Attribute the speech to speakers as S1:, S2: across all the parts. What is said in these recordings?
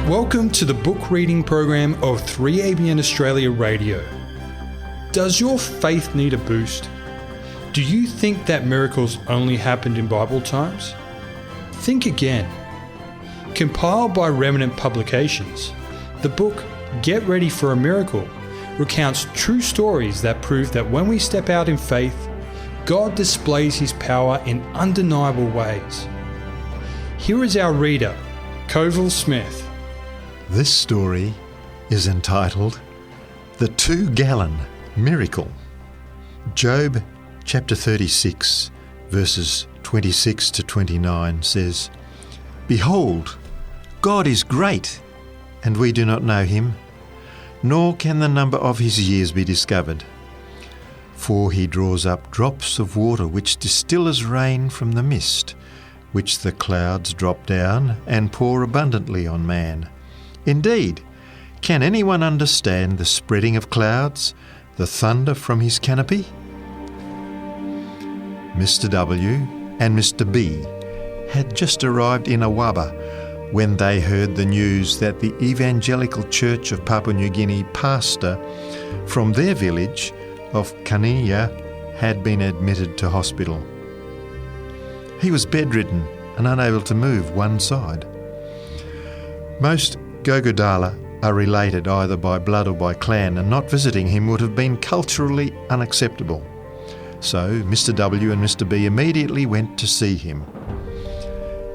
S1: Welcome to the book reading program of 3ABN Australia Radio. Does your faith need a boost? Do you think that miracles only happened in Bible times? Think again. Compiled by Remnant Publications, the book Get Ready for a Miracle recounts true stories that prove that when we step out in faith, God displays His power in undeniable ways. Here is our reader, Colville Smith.
S2: This story is entitled The 2-Gallon Miracle. Job chapter 36, verses 26 to 29 says, "Behold, God is great, and we do not know Him, nor can the number of His years be discovered. For He draws up drops of water which distill as rain from the mist, which the clouds drop down and pour abundantly on man. Indeed, can anyone understand the spreading of clouds, the thunder from His canopy?" Mr. W. and Mr. B. had just arrived in Awaba when they heard the news that the Evangelical Church of Papua New Guinea pastor from their village of Kania had been admitted to hospital. He was bedridden and unable to move one side. Most Gogodala are related either by blood or by clan, and not visiting him would have been culturally unacceptable. So Mr. W. and Mr. B. immediately went to see him.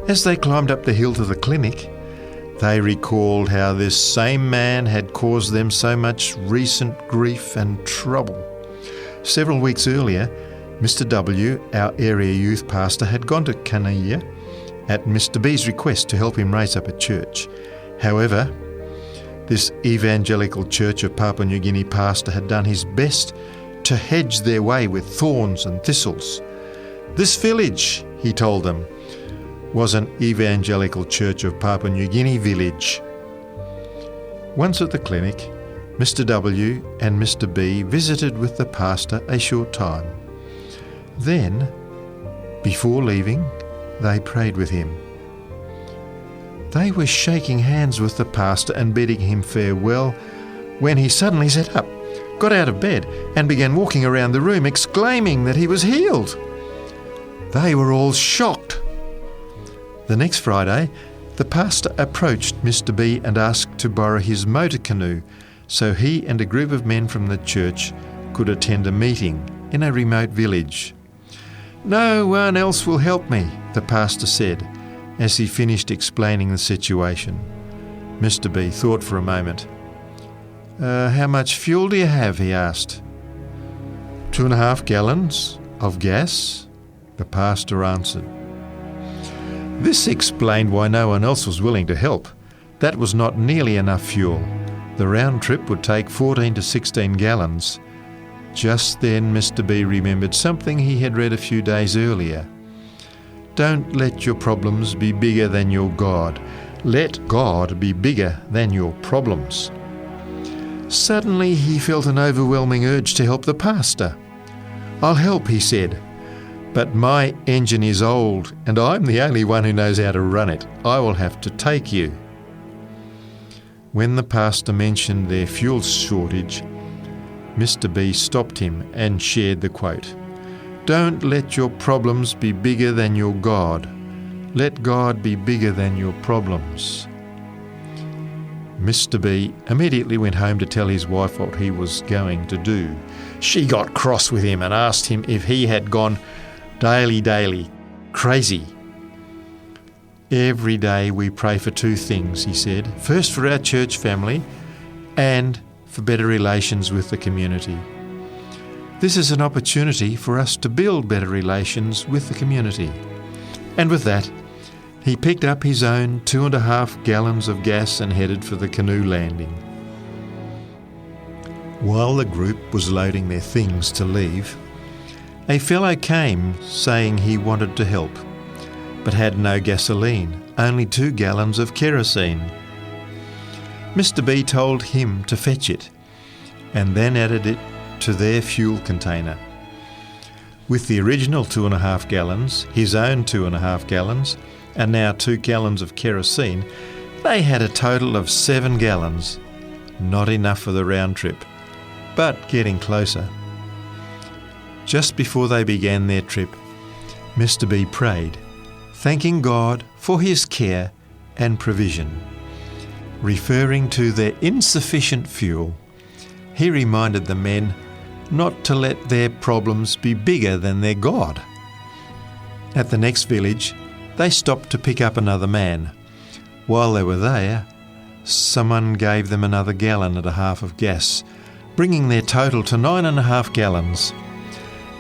S2: As they climbed up the hill to the clinic, they recalled how this same man had caused them so much recent grief and trouble. Several weeks earlier, Mr. W., our area youth pastor, had gone to Kania at Mr. B.'s request to help him raise up a church. However, this Evangelical Church of Papua New Guinea pastor had done his best to hedge their way with thorns and thistles. This village, he told them, was an Evangelical Church of Papua New Guinea village. Once at the clinic, Mr. W. and Mr. B. visited with the pastor a short time. Then, before leaving, they prayed with him. They were shaking hands with the pastor and bidding him farewell when he suddenly sat up, got out of bed and began walking around the room exclaiming that he was healed. They were all shocked. The next Friday, the pastor approached Mr. B and asked to borrow his motor canoe so he and a group of men from the church could attend a meeting in a remote village. "No one else will help me," the pastor said, as he finished explaining the situation. Mr. B thought for a moment. How much fuel do you have?" he asked. 2.5 gallons of gas," the pastor answered. This explained why no one else was willing to help. That was not nearly enough fuel. The round trip would take 14 to 16 gallons. Just then Mr. B remembered something he had read a few days earlier. "Don't let your problems be bigger than your God. Let God be bigger than your problems." Suddenly he felt an overwhelming urge to help the pastor. "I'll help," he said, "but my engine is old and I'm the only one who knows how to run it. I will have to take you." When the pastor mentioned their fuel shortage, Mr. B stopped him and shared the quote, "Don't let your problems be bigger than your God. Let God be bigger than your problems." Mr. B immediately went home to tell his wife what he was going to do. She got cross with him and asked him if he had gone daily crazy. "Every day we pray for 2 things," he said. "First for our church family and for better relations with the community. This is an opportunity for us to build better relations with the community." And with that, he picked up his own 2.5 gallons of gas and headed for the canoe landing. While the group was loading their things to leave, a fellow came saying he wanted to help, but had no gasoline, only 2 gallons of kerosene. Mr. B told him to fetch it, and then added it to their fuel container. With the original 2.5 gallons, his own 2.5 gallons, and now 2 gallons of kerosene, They had a total of 7 gallons. Not enough for the round trip, but getting closer. Just before they began their trip, Mr. B prayed, thanking God for his care and provision. Referring to their insufficient fuel, he reminded the men not to let their problems be bigger than their God. At the next village, they stopped to pick up another man. While they were there, someone gave them another gallon and a half of gas, bringing their total to 9.5 gallons.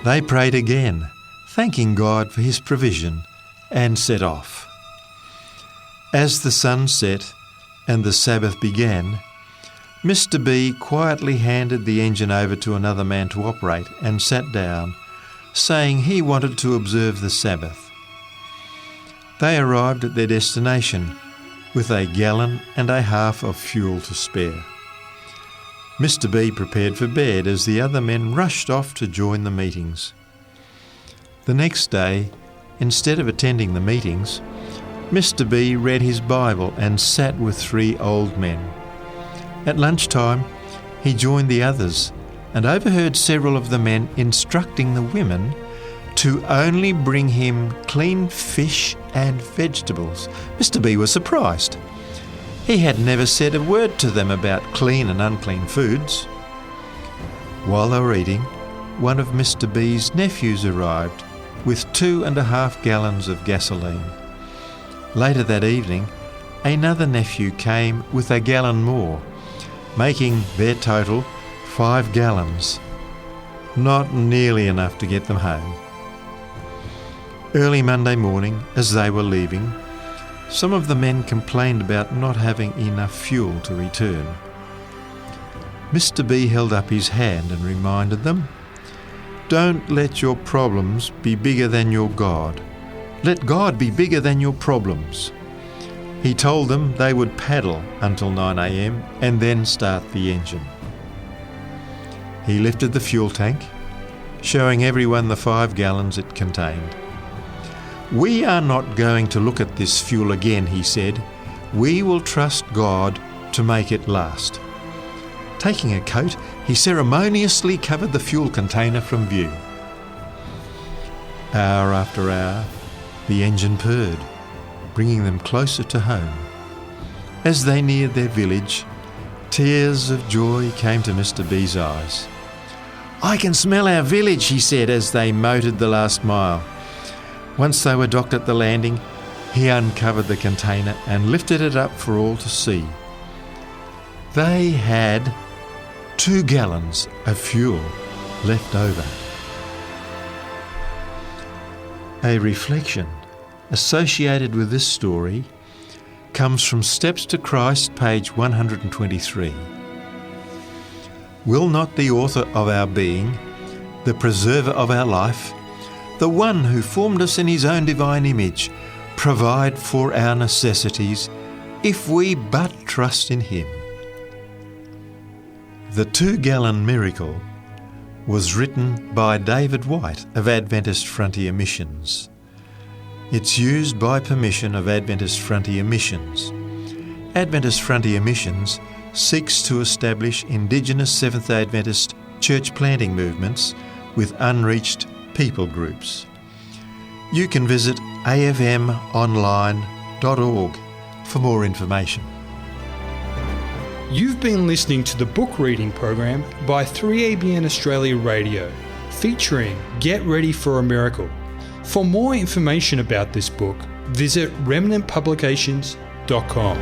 S2: They prayed again, thanking God for his provision, and set off. As the sun set and the Sabbath began, Mr. B quietly handed the engine over to another man to operate and sat down, saying he wanted to observe the Sabbath. They arrived at their destination with 1.5 gallons of fuel to spare. Mr. B prepared for bed as the other men rushed off to join the meetings. The next day, instead of attending the meetings, Mr. B read his Bible and sat with 3 old men. At lunchtime, he joined the others and overheard several of the men instructing the women to only bring him clean fish and vegetables. Mr. B was surprised. He had never said a word to them about clean and unclean foods. While they were eating, one of Mr. B's nephews arrived with 2.5 gallons of gasoline. Later that evening, another nephew came with 1 gallon more, making their total 5 gallons. Not nearly enough to get them home. Early Monday morning, as they were leaving, some of the men complained about not having enough fuel to return. Mr. B held up his hand and reminded them, "Don't let your problems be bigger than your God. Let God be bigger than your problems." He told them they would paddle until 9 a.m. and then start the engine. He lifted the fuel tank, showing everyone the 5 gallons it contained. "We are not going to look at this fuel again," he said. "We will trust God to make it last." Taking a coat, he ceremoniously covered the fuel container from view. Hour after hour, the engine purred, bringing them closer to home. As they neared their village, tears of joy came to Mr. B's eyes. "I can smell our village," he said as they motored the last mile. Once they were docked at the landing, he uncovered the container and lifted it up for all to see. They had 2 gallons of fuel left over. A reflection associated with this story comes from Steps to Christ, page 123. Will not the author of our being, the preserver of our life, the one who formed us in his own divine image, provide for our necessities if we but trust in him? The 2-gallon miracle was written by David White of Adventist Frontier Missions. It's used by permission of Adventist Frontier Missions. Adventist Frontier Missions seeks to establish indigenous Seventh-day Adventist church planting movements with unreached people groups. You can visit afmonline.org for more information.
S1: You've been listening to the book reading program by 3ABN Australia Radio, featuring Get Ready for a Miracle. For more information about this book, visit remnantpublications.com.